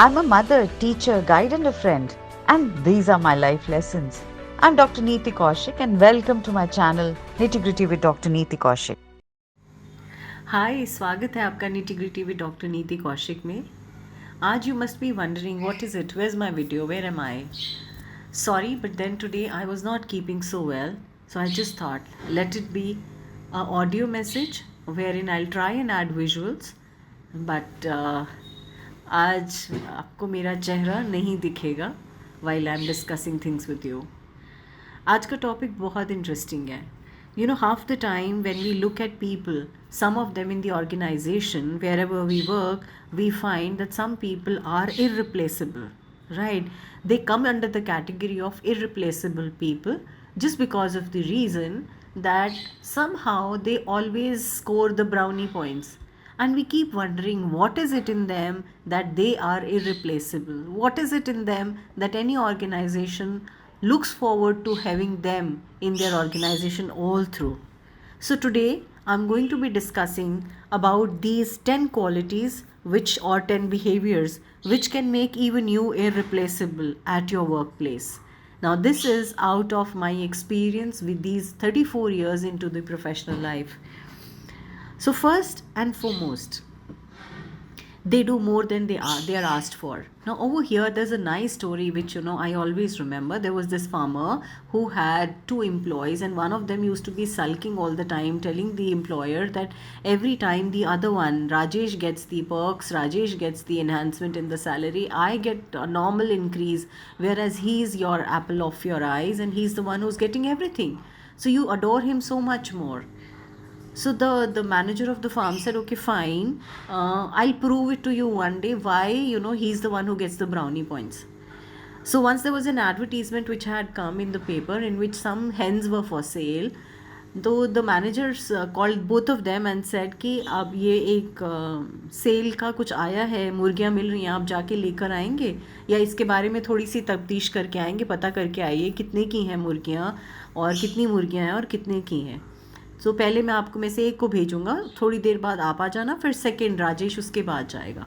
I'm a mother, teacher, guide, and a friend, and these are my life lessons. I'm Dr. Neeti Kaushik, and welcome to my channel Nitty Gritty with Dr. Neeti Kaushik. हाय, स्वागत है आपका nitty gritty with doctor नीति कौशिक में। आज you must be wondering what is it, where is my video, where am I. Sorry, but then today I was not keeping so well, so I just thought let it be a audio message wherein I try and add visuals, but आज आपको मेरा चेहरा नहीं दिखेगा while I am discussing things with you. आज का topic बहुत interesting है। You know, half the time when we look at people, some of them in the organization, wherever we work, we find that some people are irreplaceable, right? They come under the category of irreplaceable people just because of the reason that somehow they always score the brownie points. And we keep wondering what is it in them that they are irreplaceable? What is it in them that any organization looks forward to having them in their organization all through? So today I'm going to be discussing about these 10 qualities which or 10 behaviors which can make even you irreplaceable at your workplace. Now this is out of my experience with these 34 years into the professional life. So first and foremost, they do more than they are asked for. Now over here there's a nice story which I always remember. There was this farmer who had two employees, and one of them used to be sulking all the time, telling the employer that every time the other one, Rajesh, gets the perks, Rajesh gets the enhancement in the salary, I get a normal increase, whereas he's your apple of your eyes and he's the one who's getting everything, so you adore him so much more. So the manager of the farm said, okay, fine, I'll prove it to you one day why he's the one who gets the brownie points. So once there was an advertisement which had come in the paper in which some hens were for sale. Though the managers called both of them and said कि अब ये एक cell का कुछ आया है, मुर्गियाँ मिल रही हैं, आप जाके लेकर आएंगे या इसके बारे में थोड़ी सी तफ्तीश करके आएंगे, पता करके आइए कितने की हैं मुर्गियाँ और कितनी मुर्गियाँ हैं और कितने की हैं। तो पहले मैं आपको में से एक को भेजूंगा, थोड़ी देर बाद आप आ जाना, फिर सेकेंड राजेश उसके बाद जाएगा.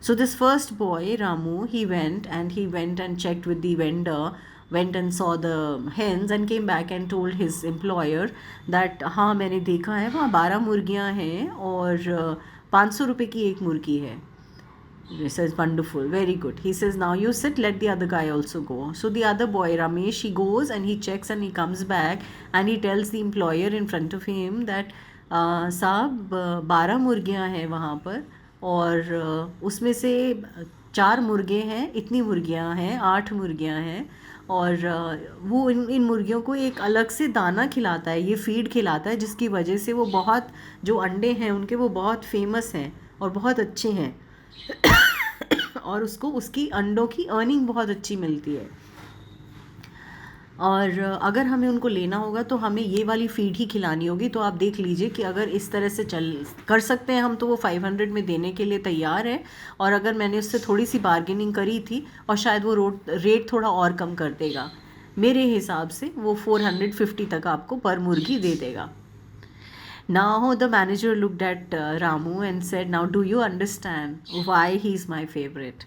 So this first boy, Ramu, he went and checked with the vendor, went and saw the hens and came back and told his employer that हाँ मैंने देखा है वहाँ 12 मुर्गियाँ हैं और 500 रुपये की एक मुर्गी है. He says, wonderful, very good. He says, now you sit, let the other guy also go. So the other boy, Ramesh, he goes and he checks and he comes back and he tells the employer in front of him that साहब 12 मुर्गियाँ हैं वहाँ पर और उसमें से 4 मुर्गे हैं, इतनी मुर्गियाँ हैं, 8 मुर्गियाँ हैं और वो इन मुर्गियों को एक अलग से दाना खिलाता है, ये फीड खिलाता है, जिसकी वजह से वो बहुत, जो अंडे हैं उनके वो बहुत फेमस हैं और बहुत अच्छे हैं और उसको उसकी अंडों की अर्निंग बहुत अच्छी मिलती है. और अगर हमें उनको लेना होगा तो हमें ये वाली फीड ही खिलानी होगी. तो आप देख लीजिए कि अगर इस तरह से चल कर सकते हैं हम तो वो 500 में देने के लिए तैयार है. और अगर मैंने उससे थोड़ी सी बार्गेनिंग करी थी और शायद वो रेट थोड़ा और कम कर देगा, मेरे हिसाब से वो 450 तक आपको पर मुर्गी दे देगा. Now the manager looked at Ramu and said, now do you understand why he's my favorite?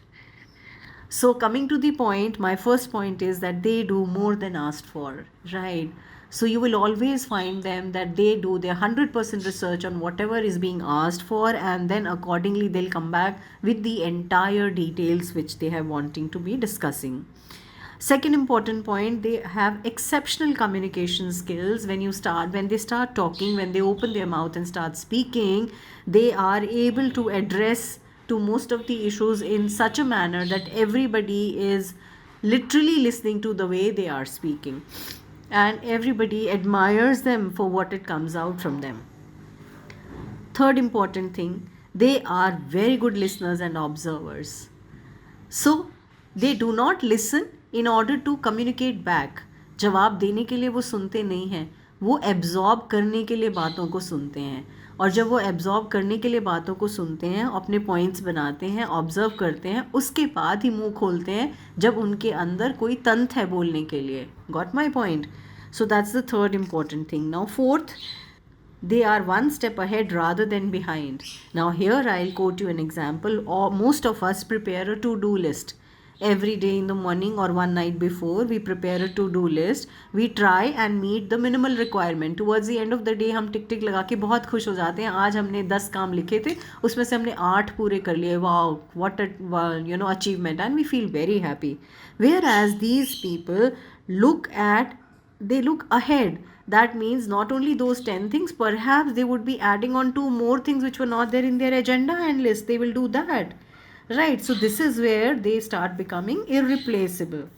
So coming to the point, my first point is that they do more than asked for, right? So you will always find them that they do their 100% research on whatever is being asked for, and then accordingly they'll come back with the entire details which they have wanting to be discussing. Second important point, they have exceptional communication skills. When they start talking, when they open their mouth and start speaking, they are able to address to most of the issues in such a manner that everybody is literally listening to the way they are speaking, and everybody admires them for what it comes out from them. Third important thing, they are very good listeners and observers. So they do not listen in order to communicate back. जवाब देने के लिए वो सुनते नहीं हैं, वो absorb करने के लिए बातों को सुनते हैं. और जब वो एब्जॉर्ब करने के लिए बातों को सुनते हैं, अपने पॉइंट्स बनाते हैं, ऑब्जर्व करते हैं, उसके बाद ही मुंह खोलते हैं जब उनके अंदर कोई तंत है बोलने के लिए. Got my point? So that's the third important thing. Now fourth, they are one step ahead rather than behind. Now, here I'll quote you an example. Or most of us prepare a to-do list. Every day in the morning or one night before, we prepare a to-do list. We try and meet the minimal requirement. Towards the end of the day, हम टिक टिक लगा के बहुत खुश हो जाते हैं. आज हमने 10 काम लिखे थे, उसमें से हमने 8 पूरे कर लिए. Wow, what a achievement, and we feel very happy. Whereas these people look ahead. That means not only those 10 things, perhaps they would be adding on 2 more things which were not there in their agenda and list. They will do that, right? So this is where they start becoming irreplaceable.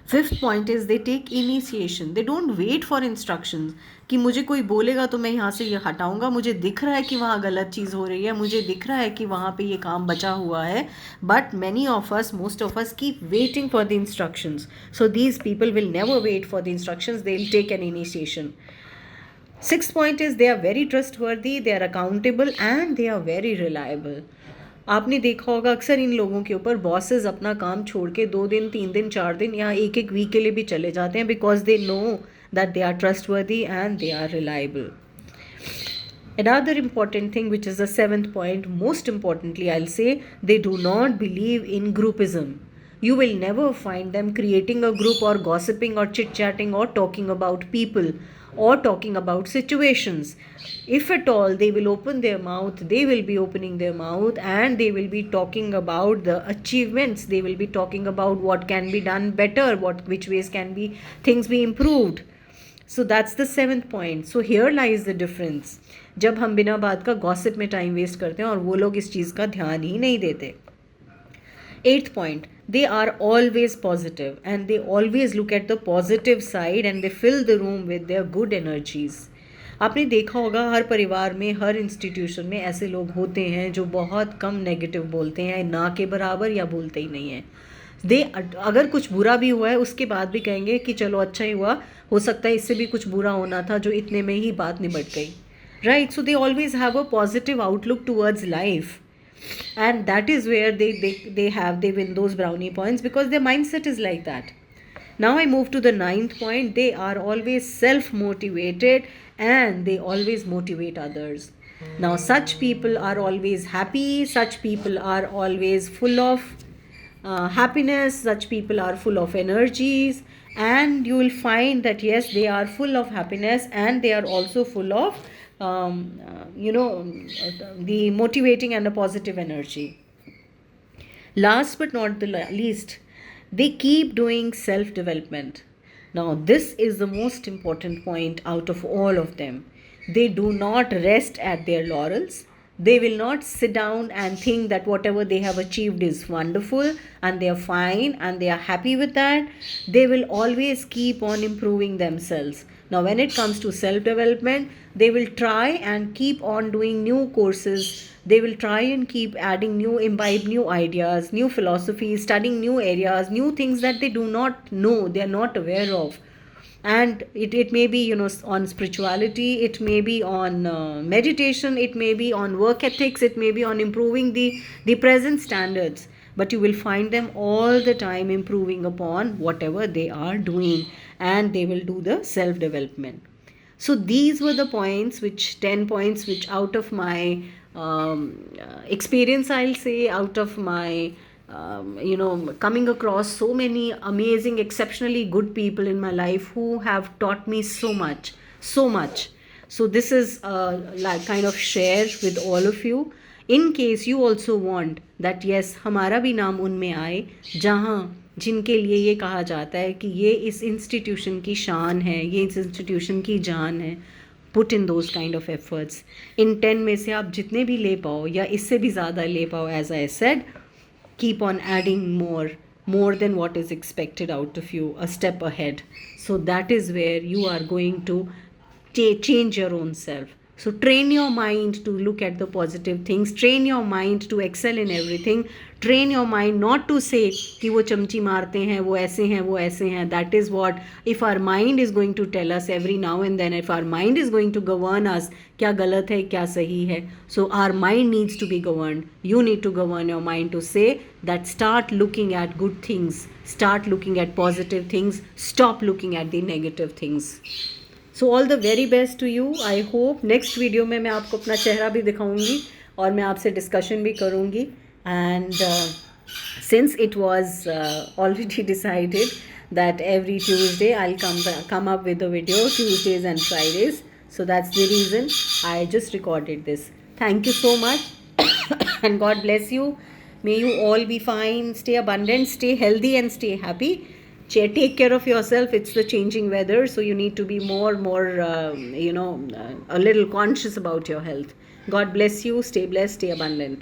Fifth point is they take initiation. They don't wait for instructions कि मुझे कोई बोलेगा तो मैं यहाँ से ये हटाऊंगा, मुझे दिख रहा है कि वहाँ गलत चीज़ हो रही है, मुझे दिख रहा है कि वहाँ पे ये काम बचा हुआ है. But many of us, most of us keep waiting for the instructions. So these people will never wait for the instructions. They'll take an initiation. Sixth point is they are very trustworthy, they are accountable and they are very reliable. आपने देखा होगा अक्सर इन लोगों के ऊपर bosses अपना काम छोड़ के 2 दिन 3 दिन 4 दिन या एक वीक के लिए भी चले जाते हैं, because they know that they are trustworthy and they are reliable. Another important thing, which is the 7th point, most importantly I'll say, they do not believe in groupism. You will never find them creating a group or gossiping or chit-chatting or talking about people or talking about situations. If at all they will open their mouth, they will be opening their mouth and they will be talking about the achievements. They will be talking about what can be done better, which ways can be things be improved. So that's the 7th point. So here lies the difference. जब हम बिना बात का gossip में time waste करते हैं और वो लोग इस चीज़ का ध्यान ही नहीं देते. 8th point, they are always positive and they always look at the positive side and they fill the room with their good energies. आपने देखा होगा हर परिवार में, हर इंस्टीट्यूशन में ऐसे लोग होते हैं जो बहुत कम नेगेटिव बोलते हैं, ना के बराबर या बोलते ही नहीं हैं. अगर कुछ बुरा भी हुआ है उसके बाद भी कहेंगे कि चलो अच्छा ही हुआ, हो सकता है इससे भी कुछ बुरा होना था जो इतने में ही बात निबट गई, right? So they always have a positive outlook towards life. And that is where they win those brownie points because their mindset is like that. Now I move to the 9th point. They are always self-motivated and they always motivate others. Now such people are always happy. Such people are always full of happiness. Such people are full of energies, and you will find that yes, they are full of happiness and they are also full of the motivating and the positive energy. Last but not the least, they keep doing self-development. Now this is the most important point out of all of them. They do not rest at their laurels. They will not sit down and think that whatever they have achieved is wonderful and they are fine and they are happy with that. They will always keep on improving themselves. Now when it comes to self-development, they will try and keep on doing new courses. They will try and keep adding imbibe new ideas, new philosophies, studying new areas, new things that they do not know, they are not aware of. And it may be on spirituality, it may be on meditation, it may be on work ethics, it may be on improving the present standards, but you will find them all the time improving upon whatever they are doing, and they will do the self development. So these were the points, 10 points which out of my experience, I'll say, out of my coming across so many amazing, exceptionally good people in my life who have taught me so much. So this is like kind of share with all of you, in case you also want that yes, हमारा भी नाम उनमें आए जिनके लिए ये कहा जाता है कि ये इस इंस्टीट्यूशन की शान है, ये इस इंस्टीट्यूशन की जान है. Put in those kind of efforts. In 10 में से आप जितने भी ले पाओ या इससे भी ज़्यादा ले पाओ, as I said, keep on adding more than what is expected out of you, a step ahead. So that is where you are going to change your own self. So train your mind to look at the positive things, train your mind to excel in everything, train your mind not to say कि वो चमची मारते हैं, वो ऐसे हैं, वो ऐसे हैं. That is what, if our mind is going to tell us every now and then, if our mind is going to govern us, क्या गलत है, क्या सही है. So our mind needs to be governed. You need to govern your mind to say that start looking at good things, start looking at positive things, stop looking at the negative things. So all the very best to you. I hope next video में मैं आपको अपना चेहरा भी दिखाऊंगी और मैं आपसे डिस्कशन भी करूंगी. And since it was already decided that every Tuesday I'll come up with a video, Tuesdays and Fridays, so that's the reason I just recorded this. Thank you so much and God bless you. May you all be fine, stay abundant, stay healthy and stay happy. Take care of yourself. It's the changing weather, so you need to be more a little conscious about your health. God bless you, stay blessed, stay abundant.